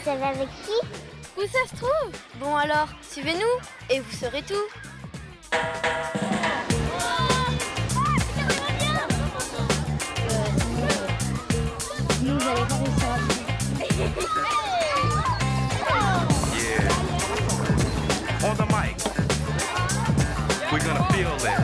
savez avec qui? Où ça se trouve? Bon alors, suivez-nous et vous saurez tout. Nous, vous allez pas réussir à Yeah. On the mic. We're gonna feel it.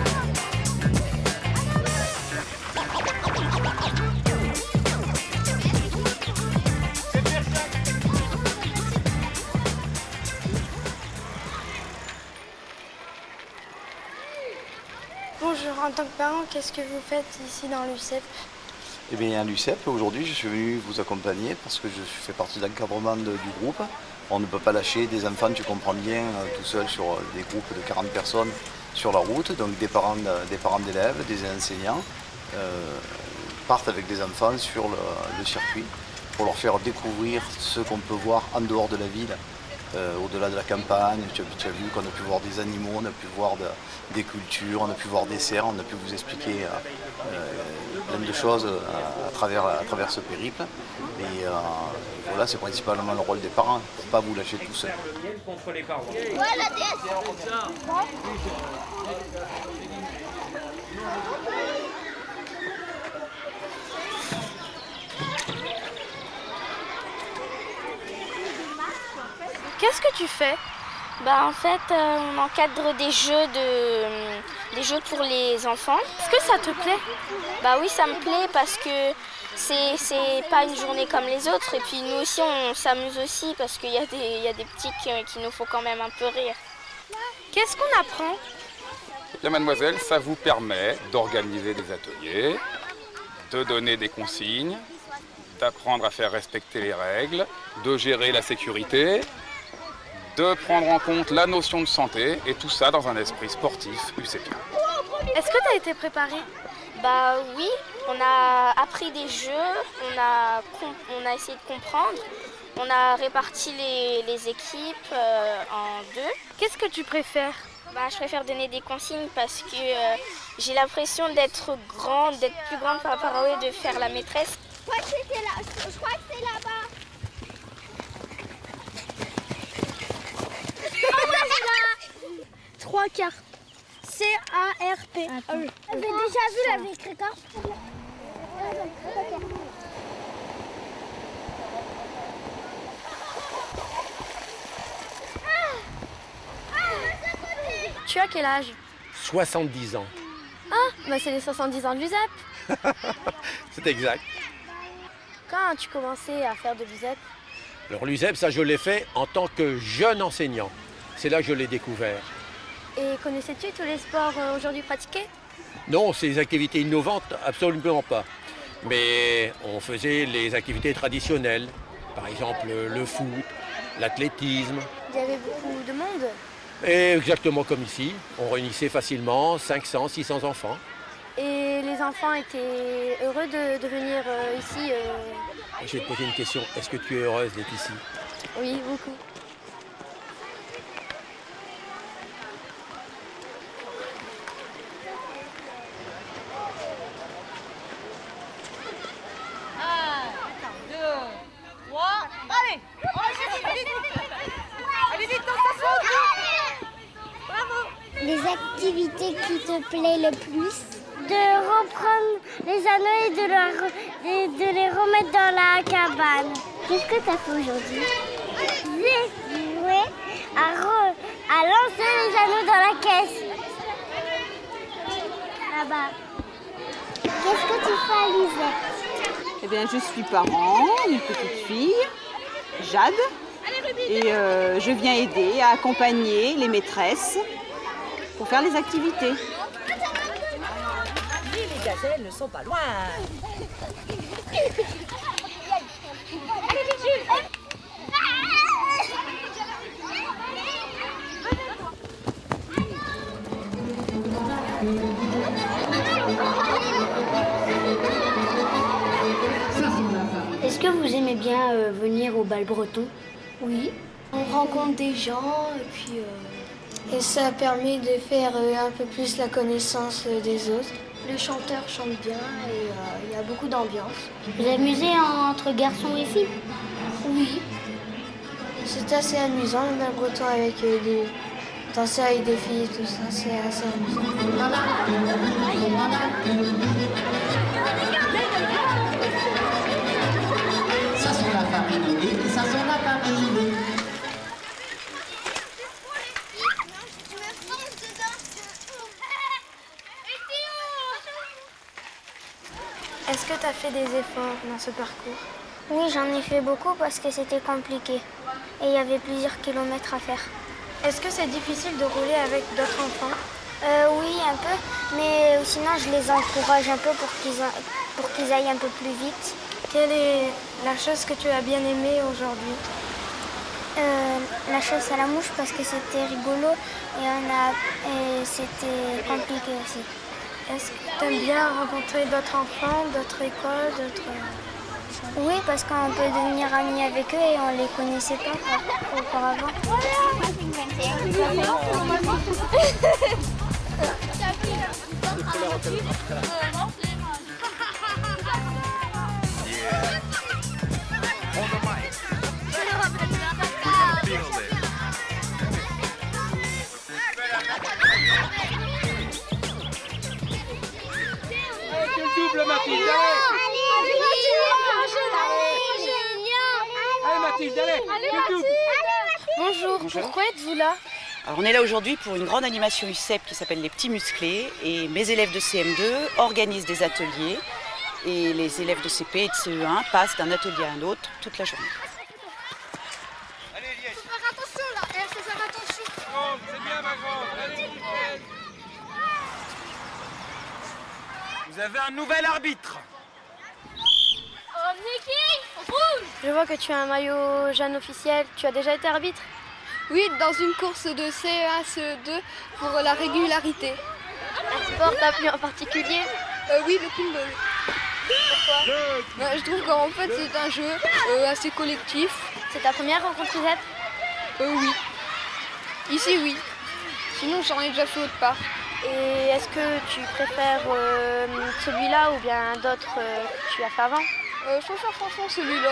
Bonjour, en tant que parent, qu'est-ce que vous faites ici dans l'UCEP? Eh bien, à l'UCEP, aujourd'hui, je suis venu vous accompagner parce que je fais partie de l'encadrement du groupe. On ne peut pas lâcher des enfants, tu comprends bien, tout seul sur des groupes de 40 personnes sur la route. Donc des parents d'élèves, des enseignants partent avec des enfants sur le circuit pour leur faire découvrir ce qu'on peut voir en dehors de la ville. Au-delà de la campagne, tu as vu qu'on a pu voir des animaux, on a pu voir des cultures, on a pu voir des cerfs, on a pu vous expliquer plein de choses à travers ce périple. Et voilà, c'est principalement le rôle des parents, il ne faut pas vous lâcher tout seul. Contre les parents. Qu'est-ce que tu fais? En fait, on encadre des jeux pour les enfants. Est-ce que ça te plaît? Oui, ça me plaît parce que c'est pas une journée comme les autres. Et puis nous aussi, on s'amuse aussi parce qu'il y a des petits qui nous font quand même un peu rire. Qu'est-ce qu'on apprend? Bien, mademoiselle, ça vous permet d'organiser des ateliers, de donner des consignes, d'apprendre à faire respecter les règles, de gérer la sécurité, de prendre en compte la notion de santé, et tout ça dans un esprit sportif UCPien. Est-ce que tu as été préparé? Oui, on a appris des jeux, on a essayé de comprendre, on a réparti les équipes en deux. Qu'est-ce que tu préfères? Je préfère donner des consignes parce que j'ai l'impression d'être plus grande par rapport à eux, de faire la maîtresse. Je crois que c'est là-bas. 3 cartes. C-A-R-P. Vous avez déjà vu la vraie carte? Tu as quel âge? 70 ans. C'est les 70 ans de l'USEP. C'est exact. Quand as-tu commencé à faire de l'USEP? Alors l'USEP, ça je l'ai fait en tant que jeune enseignant. C'est là que je l'ai découvert. Et connaissais-tu tous les sports aujourd'hui pratiqués? Non, ces activités innovantes, absolument pas. Mais on faisait les activités traditionnelles. Par exemple le foot, l'athlétisme. Il y avait beaucoup de monde. Et exactement comme ici, on réunissait facilement 500, 600 enfants. Et les enfants étaient heureux de venir ici Je vais te poser une question, est-ce que tu es heureuse d'être ici? Oui, beaucoup. Les activités qui te plaisent le plus? De reprendre les anneaux et de les remettre dans la cabane. Qu'est-ce que tu as fait aujourd'hui? J'ai joué à lancer les anneaux dans la caisse. Là-bas. Qu'est-ce que tu fais à l'USEP? Eh bien, je suis parent, une petite fille, Jade, et je viens aider à accompagner les maîtresses pour faire les activités. Les gazelles ne sont pas loin. Est-ce que vous aimez bien venir au bal breton? Oui, on rencontre des gens et puis et ça permet de faire un peu plus la connaissance des autres. Les chanteurs chantent bien et il y a beaucoup d'ambiance. Vous amusez entre garçons et filles? Oui. C'est assez amusant le bal breton avec danser avec des filles et tout ça, c'est assez amusant. Ça c'est la famille et ça c'est la famille. Est-ce que tu as fait des efforts dans ce parcours? Oui, j'en ai fait beaucoup parce que c'était compliqué. Et il y avait plusieurs kilomètres à faire. Est-ce que c'est difficile de rouler avec d'autres enfants? Oui, un peu. Mais sinon, je les encourage un peu pour qu'ils aillent un peu plus vite. Quelle est la chose que tu as bien aimée aujourd'hui? La chasse à la mouche parce que c'était rigolo et c'était compliqué aussi. Est-ce que tu aimes bien rencontrer d'autres enfants, d'autres écoles, d'autres... Oui, parce qu'on peut devenir amis avec eux et on les connaissait pas auparavant. Double Mathilde, allez Mathilde, allez, Bonjour, pourquoi êtes-vous là? Alors on est là aujourd'hui pour une grande animation UCEP qui s'appelle les petits musclés et mes élèves de CM2 organisent des ateliers et les élèves de CP et de CE1 passent d'un atelier à un autre toute la journée. Allez Liège. Faut faire attention là, faut faire attention. C'est bien ma grande, allez nickel. Vous avez un nouvel arbitre. Je vois que tu as un maillot jaune officiel. Tu as déjà été arbitre? Oui, dans une course de CE1, CE2 pour la régularité. Un sport t'as plu en particulier? Oui, le pinball. Pourquoi? Je trouve qu'en fait c'est un jeu assez collectif. C'est ta première rencontre UCEP? Oui. Ici, oui. Sinon, j'en ai déjà fait autre part. Et est-ce que tu préfères celui-là ou bien d'autres que tu as fait avant? Je préfère franchement celui-là.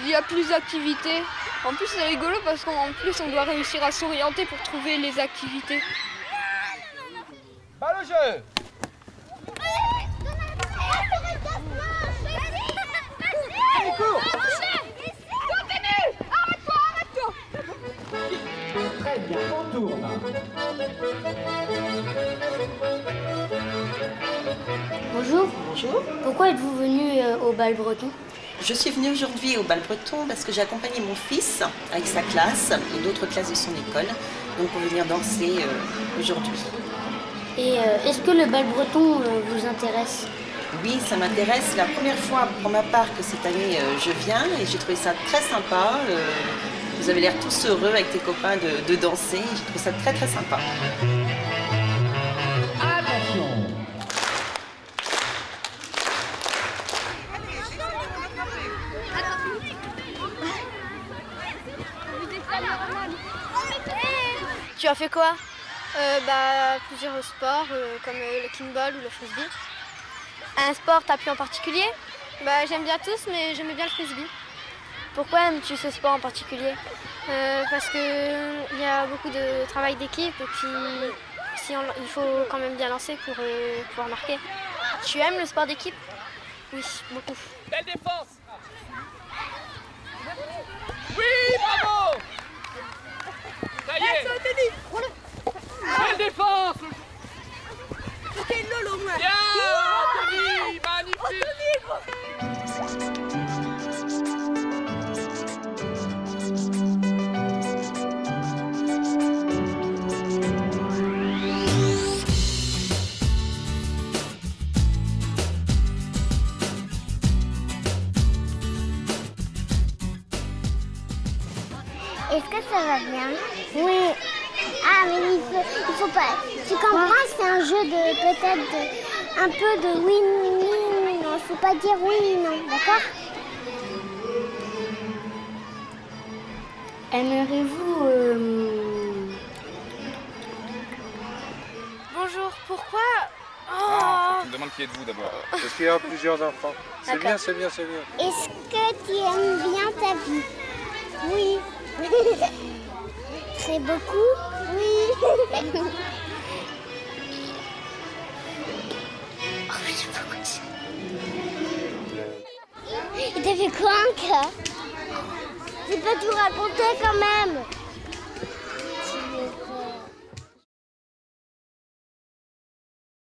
Il y a plus d'activités. En plus, c'est rigolo parce qu'en plus, on doit réussir à s'orienter pour trouver les activités. Balle au jeu. Allez, cours. Très bien, on tourne. Bonjour. Bonjour. Pourquoi êtes-vous venu au bal breton? Je suis venue aujourd'hui au bal breton parce que j'ai accompagné mon fils avec sa classe et d'autres classes de son école, donc pour venir danser aujourd'hui. Et est-ce que le bal breton vous intéresse? Oui, ça m'intéresse. C'est la première fois pour ma part que cette année je viens et j'ai trouvé ça très sympa. Vous avez l'air tous heureux avec tes copains de danser. J'ai trouvé ça très très sympa. Attention. Tu as fait quoi? Plusieurs sports comme le kickball ou le frisbee. Un sport t'as plu en particulier? J'aime bien tous, mais j'aimais bien le frisbee. Pourquoi aimes-tu ce sport en particulier? Parce qu'il y a beaucoup de travail d'équipe et puis il faut quand même bien lancer pour pouvoir marquer. Tu aimes le sport d'équipe? Oui, beaucoup. Belle défense. Oui, bravo. Ça y est. Belle défense. C'était une lolo, moi. Bien, Anthony, magnifique. Est-ce que ça va bien? Oui. Ah, mais il faut pas. Tu comprends, c'est un jeu de peut-être un peu de oui, non. Il faut pas dire oui, non, d'accord? Aimeriez-vous... Bonjour, pourquoi? Tu me demandes qui êtes-vous d'abord? Parce qu'il y a plusieurs enfants. C'est bien, c'est bien, c'est bien. Est-ce que tu aimes bien ta vie? Oui. Très beaucoup? Oui. Oh, je sais pas quoi dire. Il t'a fait quoi encore? Tu peux tout raconter quand même.